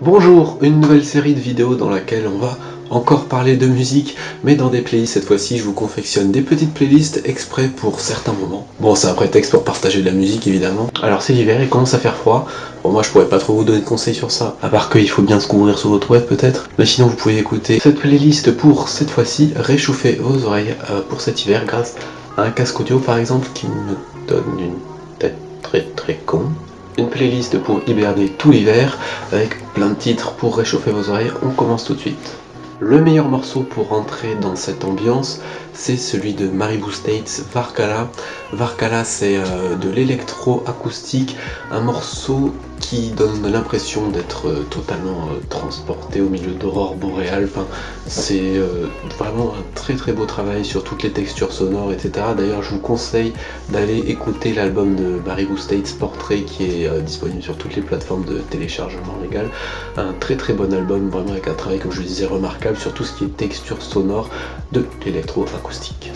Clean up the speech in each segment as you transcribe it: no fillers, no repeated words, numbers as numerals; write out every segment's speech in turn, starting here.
Bonjour, une nouvelle série de vidéos dans laquelle on va encore parler de musique, mais dans des playlists. Cette fois-ci, je vous confectionne des petites playlists exprès pour certains moments. Bon, c'est un prétexte pour partager de la musique, évidemment. Alors, c'est l'hiver, il commence à faire froid. Bon, moi, je pourrais pas trop vous donner de conseils sur ça, à part qu'il faut bien se couvrir sous votre ouate, peut-être. Mais sinon, vous pouvez écouter cette playlist pour, cette fois-ci, réchauffer vos oreilles pour cet hiver grâce à un casque audio, par exemple, qui me donne une tête très con. Une playlist pour hiberner tout l'hiver, avec plein de titres pour réchauffer vos oreilles. On commence tout de suite. Le meilleur morceau pour rentrer dans cette ambiance, c'est celui de Maribou States, Varkala. Varkala, c'est de l'électro-acoustique, un morceau qui donne l'impression d'être totalement transporté au milieu d'aurore boréale. Enfin, c'est vraiment un très beau travail sur toutes les textures sonores, etc. D'ailleurs, je vous conseille d'aller écouter l'album de Maribou States, Portrait, qui est disponible sur toutes les plateformes de téléchargement légal. Un très bon album, vraiment avec un travail, comme je le disais, remarquable sur tout ce qui est texture sonore de l'électro-acoustique.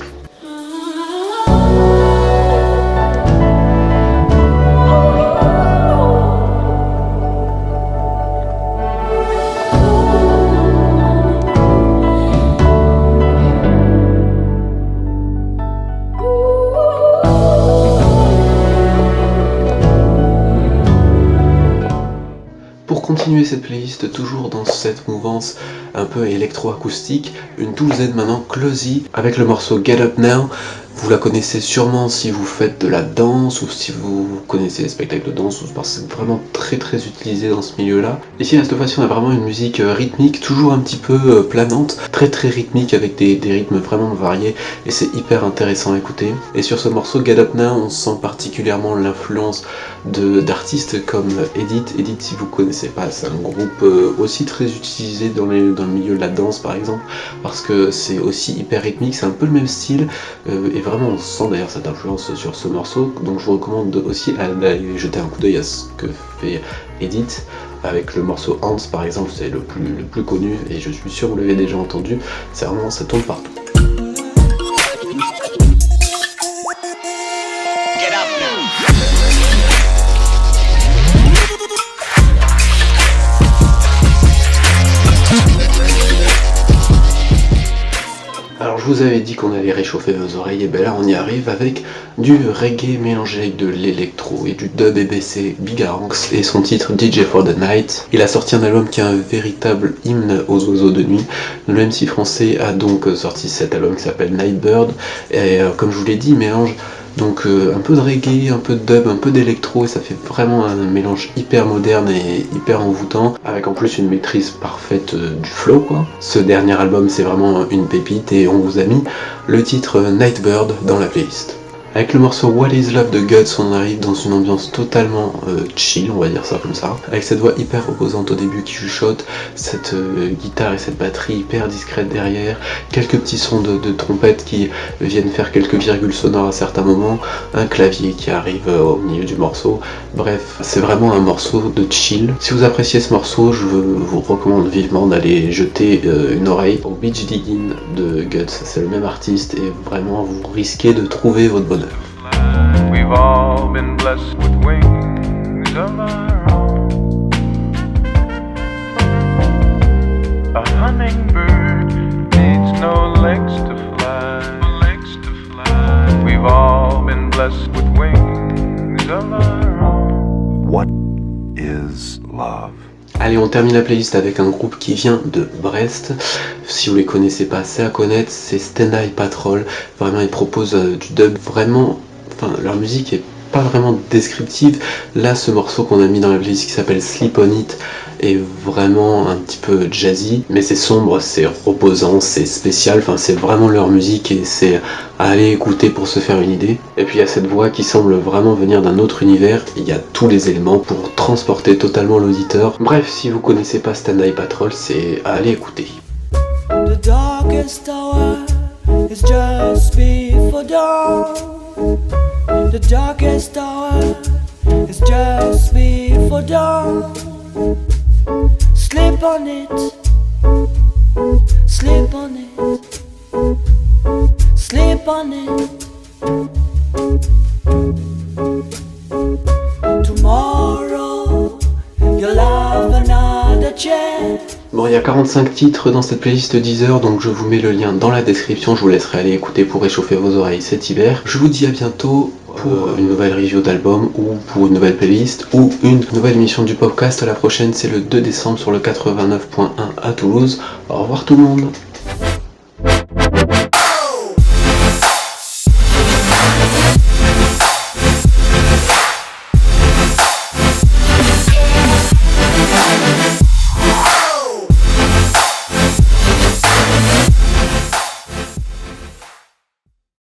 Pour continuer cette playlist, toujours dans cette mouvance un peu électro-acoustique, une douzaine maintenant, Closey, avec le morceau Get Up Now. Vous la connaissez sûrement si vous faites de la danse ou si vous connaissez les spectacles de danse, parce que c'est vraiment très utilisé dans ce milieu-là. Ici, cette fois-ci, on a vraiment une musique rythmique, toujours un petit peu planante, très rythmique, avec des rythmes vraiment variés, et c'est hyper intéressant à écouter. Et sur ce morceau Get Up Now, on sent particulièrement l'influence d'artistes comme Edith. Edith, si vous connaissez pas, c'est un groupe aussi très utilisé dans le milieu de la danse, par exemple, parce que c'est aussi hyper rythmique, c'est un peu le même style, et vraiment on sent d'ailleurs cette influence sur ce morceau, donc je vous recommande aussi d'aller jeter un coup d'œil à ce que fait Edith avec le morceau Hans par exemple, c'est le plus connu et je suis sûr que vous l'avez déjà entendu, c'est vraiment, ça tourne partout. Alors je vous avais dit qu'on allait réchauffer vos oreilles, et ben là on y arrive avec du reggae mélangé avec de l'électro et du dub EBC, Bigaranx et son titre DJ for the Night. Il a sorti un album qui est un véritable hymne aux oiseaux de nuit. Le MC français a donc sorti cet album qui s'appelle Nightbird, et comme je vous l'ai dit, il mélange donc un peu de reggae, un peu de dub, un peu d'électro, et ça fait vraiment un mélange hyper moderne et hyper envoûtant, avec en plus une maîtrise parfaite du flow quoi. Ce dernier album c'est vraiment une pépite et on vous a mis le titre Nightbird dans la playlist. Avec le morceau What is Love de Guts, on arrive dans une ambiance totalement chill, on va dire ça comme ça, avec cette voix hyper reposante au début qui chuchote, cette guitare et cette batterie hyper discrète derrière, quelques petits sons de trompette qui viennent faire quelques virgules sonores à certains moments, un clavier qui arrive au milieu du morceau. Bref, c'est vraiment un morceau de chill. Si vous appréciez ce morceau, je vous recommande vivement d'aller jeter une oreille au Beach Diggin' de Guts, c'est le même artiste et vraiment vous risquez de trouver votre bonheur. We've all been blessed with wings of our own. A hummingbird needs no legs to fly. We've all been blessed with wings of our own. What is love? Allez, on termine la playlist avec un groupe qui vient de Brest. Si vous les connaissez pas, c'est à connaître, c'est Stand Eye Patrol. Vraiment, ils proposent du dub vraiment. Enfin, leur musique est pas vraiment descriptive. Là, ce morceau qu'on a mis dans la playlist qui s'appelle Sleep On It est vraiment un petit peu jazzy, mais c'est sombre, c'est reposant, c'est spécial, enfin c'est vraiment leur musique et c'est à aller écouter pour se faire une idée. Et puis il y a cette voix qui semble vraiment venir d'un autre univers, il y a tous les éléments pour transporter totalement l'auditeur. Bref, si vous connaissez pas Stand Eye Patrol, c'est à aller écouter. The darkest hour is just before dawn. The darkest hour is just before dawn. Sleep on it, sleep on it, sleep on it. Tomorrow you'll have another Bon, il y a 45 titres dans cette playlist Deezer, donc je vous mets le lien dans la description, je vous laisserai aller écouter pour réchauffer vos oreilles cet hiver. Je vous dis à bientôt pour une nouvelle review d'album, ou pour une nouvelle playlist, ou une nouvelle émission du podcast. La prochaine, c'est le 2 décembre sur le 89.1 à Toulouse. Au revoir tout le monde.